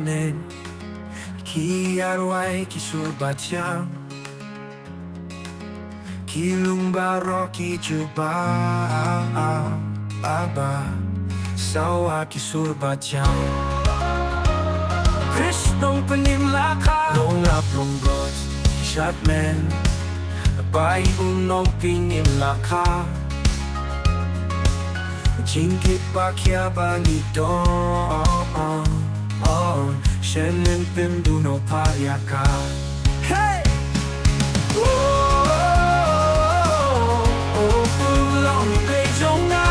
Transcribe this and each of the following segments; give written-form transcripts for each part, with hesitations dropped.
nen Ki Iaroh ki Badaplang Ki Lumborlang ki aba Sawa ki Badaplang Krishnong panimlaka Nongap lunggot Shotman Bay unong pinimlaka jingrwai kya balito Sheneng pinduno pariaka Hey! Long bejong na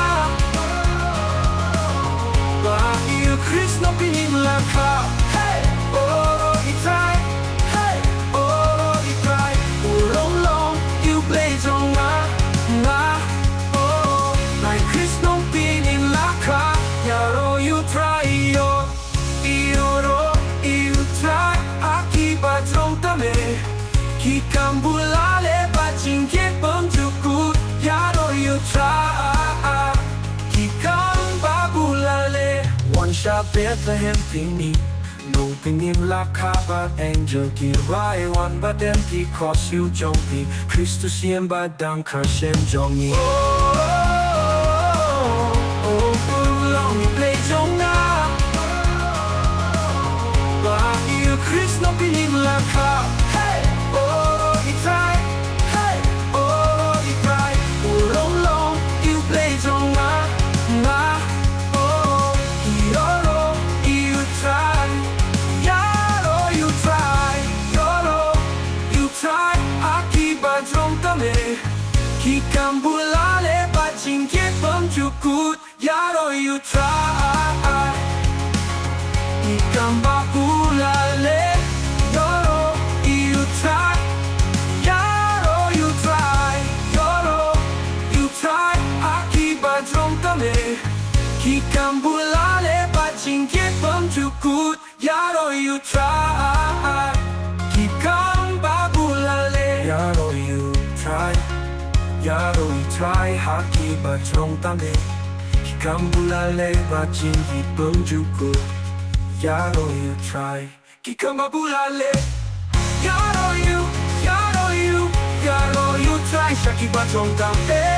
Bahir Krishna pinimlaka Hey! Trai Hey! Trai Ulong long you bejong na Iaroh you try yo Iaroh you try Aki Badaplang tame Ki kambulale bajingke penjukut Iaroh you try Ki kambabulale One shot Bethlehem pini No pinim lakaba angel jingrwai One but empty cross you jongpi Christus yen badang karshem jongi Krishna pinimlaka Hey! Trai Hey! Trai Ulong long you bejong na Iaroh you try Iaroh you try Iaroh you try Aki Badaplang tame Ki kambulale bajingke penjukut Iaroh you try Ki kambabulale Iaroh you try Iaroh you try Iaroh you try Aki Badaplang tame Ki kambulale bajingke penjukut Iaroh you try Ki kambabulale Iaroh you try Iaroh you try Aki Badaplang tame Ki kambulale bajingke penjukut Iaroh you try Ki kambabulale Iaroh you try Shaki Badaplang tame